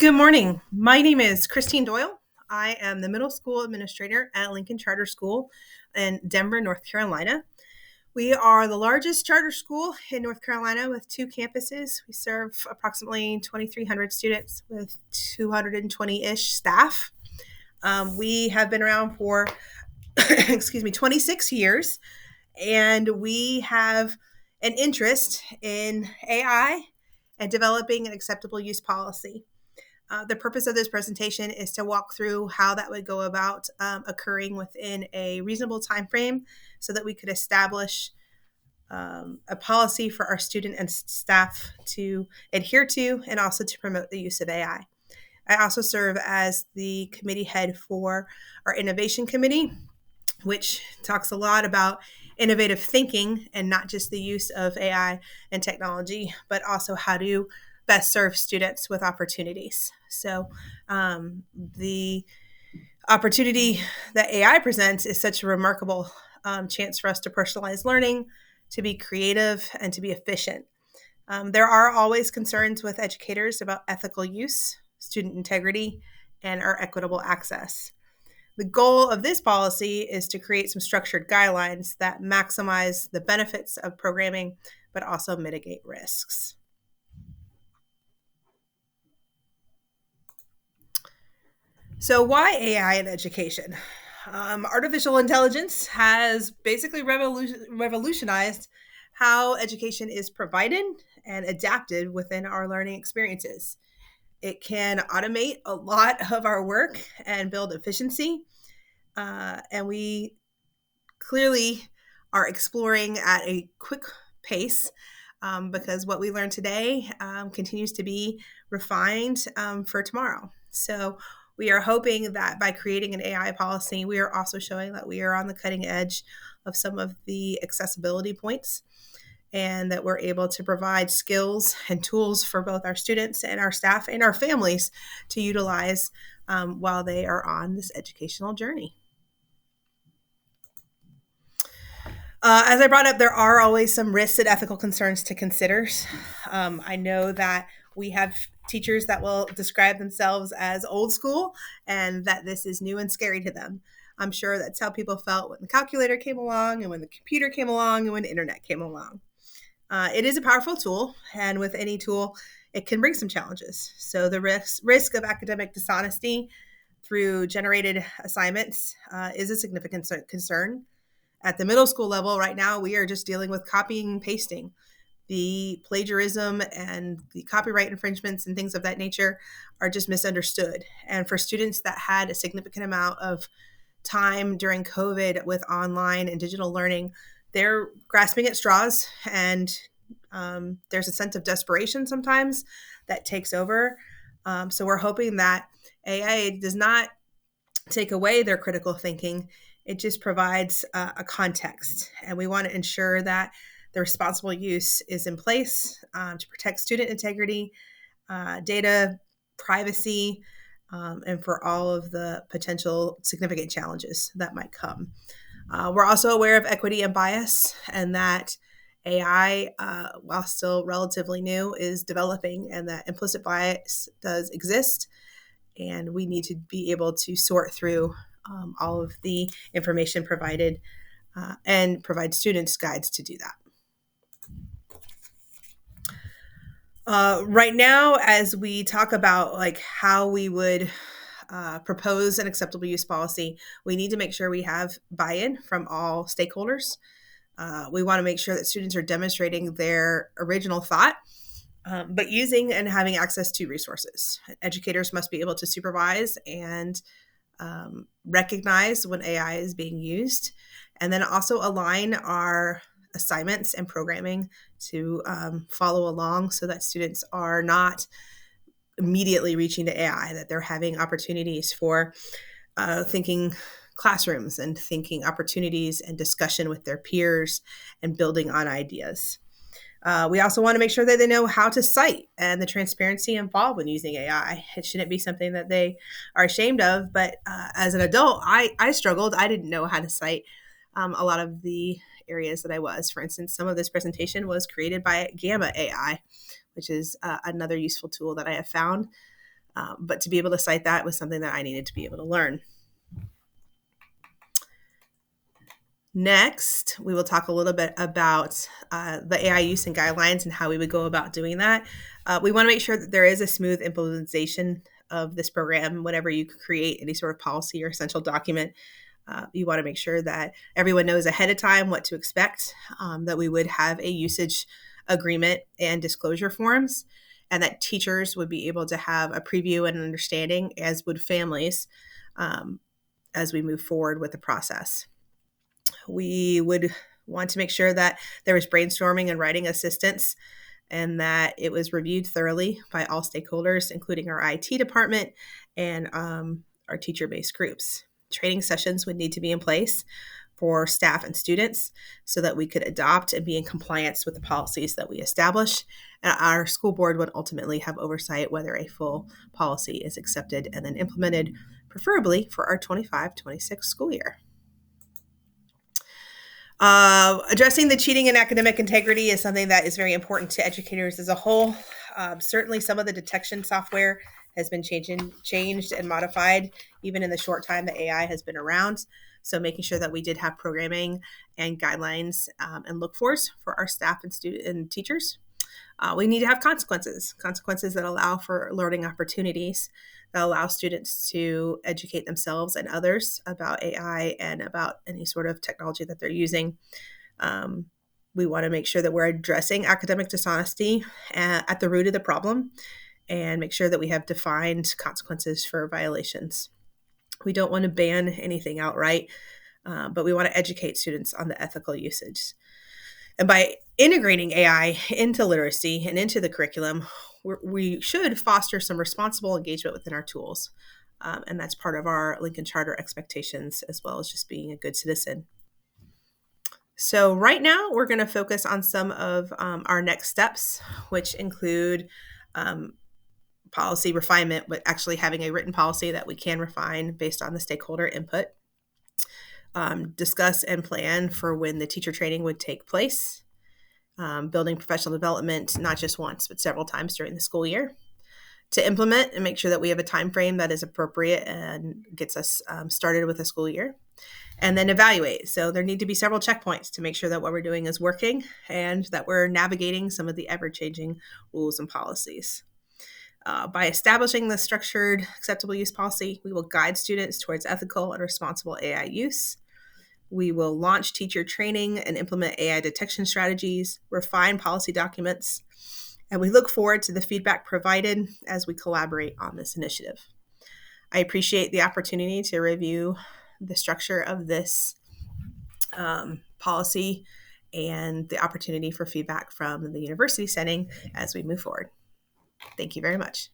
Good morning. My name is Christine Doyle. I am the middle school administrator at Lincoln Charter School in Denver, North Carolina. We are the largest charter school in North Carolina with 2 campuses. We serve approximately 2,300 students with 220-ish staff. We have been around for, 26 years, and we have an interest in AI and developing an acceptable use policy. The purpose of this presentation is to walk through how that would go about occurring within a reasonable time frame so that we could establish a policy for our student and staff to adhere to and also to promote the use of AI. I also serve as the committee head for our innovation committee, which talks a lot about innovative thinking and not just the use of AI and technology, but also how to best serve students with opportunities. So the opportunity that AI presents is such a remarkable chance for us to personalize learning, to be creative, and to be efficient. There are always concerns with educators about ethical use, student integrity, and our equitable access. The goal of this policy is to create some structured guidelines that maximize the benefits of programming, but also mitigate risks. So why AI in education? Artificial intelligence has basically revolutionized how education is provided and adapted within our learning experiences. It can automate a lot of our work and build efficiency. And we clearly are exploring at a quick pace because what we learn today continues to be refined for tomorrow. So we are hoping that by creating an AI policy, we are also showing that we are on the cutting edge of some of the accessibility points and that we're able to provide skills and tools for both our students and our staff and our families to utilize while they are on this educational journey. As I brought up, there are always some risks and ethical concerns to consider. I know that we have teachers that will describe themselves as old school and that this is new and scary to them. I'm sure that's how people felt when the calculator came along and when the computer came along and when the internet came along. It is a powerful tool, and with any tool, it can bring some challenges. So the risk of academic dishonesty through generated assignments is a significant concern. At the middle school level right now, we are just dealing with copying and pasting. The plagiarism and the copyright infringements and things of that nature are just misunderstood. And for students that had a significant amount of time during COVID with online and digital learning, they're grasping at straws, and there's a sense of desperation sometimes that takes over. So we're hoping that AI does not take away their critical thinking. It just provides a context, and we want to ensure that the responsible use is in place to protect student integrity, data privacy, and for all of the potential significant challenges that might come. We're also aware of equity and bias, and that AI, while still relatively new, is developing, and that implicit bias does exist, and we need to be able to sort through all of the information provided and provide students guides to do that. Right now, as we talk about how we would propose an acceptable use policy, we need to make sure we have buy-in from all stakeholders. We want to make sure that students are demonstrating their original thought, but using and having access to resources. Educators must be able to supervise and recognize when AI is being used, and then also align our assignments and programming to follow along so that students are not immediately reaching to AI, that they're having opportunities for thinking classrooms and thinking opportunities and discussion with their peers and building on ideas. We also want to make sure that they know how to cite and the transparency involved when using AI. It shouldn't be something that they are ashamed of, but as an adult, I struggled. I didn't know how to cite a lot of the areas that I was. For instance, some of this presentation was created by Gamma AI, which is another useful tool that I have found. But to be able to cite that was something that I needed to be able to learn. Next, we will talk a little bit about the AI use and guidelines and how we would go about doing that. We want to make sure that there is a smooth implementation of this program. Whenever you create any sort of policy or essential document, you want to make sure that everyone knows ahead of time what to expect, that we would have a usage agreement and disclosure forms, and that teachers would be able to have a preview and understanding, as would families, as we move forward with the process. We would want to make sure that there was brainstorming and writing assistance, and that it was reviewed thoroughly by all stakeholders, including our IT department and our teacher-based groups. Training sessions would need to be in place for staff and students so that we could adopt and be in compliance with the policies that we establish. And our school board would ultimately have oversight whether a full policy is accepted and then implemented, preferably for our 25-26 school year. Addressing the cheating in academic integrity is something that is very important to educators as a whole. Certainly, some of the detection software has been changed and modified, even in the short time that AI has been around. So making sure that we did have programming and guidelines and look-fors for our staff and student and teachers. We need to have consequences that allow for learning opportunities, that allow students to educate themselves and others about AI and about any sort of technology that they're using. We want to make sure that we're addressing academic dishonesty at the root of the problem, and make sure that we have defined consequences for violations. We don't want to ban anything outright, but we want to educate students on the ethical usage. And by integrating AI into literacy and into the curriculum, we should foster some responsible engagement within our tools. And that's part of our Lincoln Charter expectations, as well as just being a good citizen. So right now, we're going to focus on some of our next steps, which include policy refinement, but actually having a written policy that we can refine based on the stakeholder input. Discuss and plan for when the teacher training would take place. Building professional development, not just once, but several times during the school year. To implement and make sure that we have a time frame that is appropriate and gets us started with the school year. And then evaluate. So there need to be several checkpoints to make sure that what we're doing is working and that we're navigating some of the ever-changing rules and policies. By establishing the structured acceptable use policy, we will guide students towards ethical and responsible AI use. We will launch teacher training and implement AI detection strategies, refine policy documents, and we look forward to the feedback provided as we collaborate on this initiative. I appreciate the opportunity to review the structure of this policy and the opportunity for feedback from the university setting as we move forward. Thank you very much.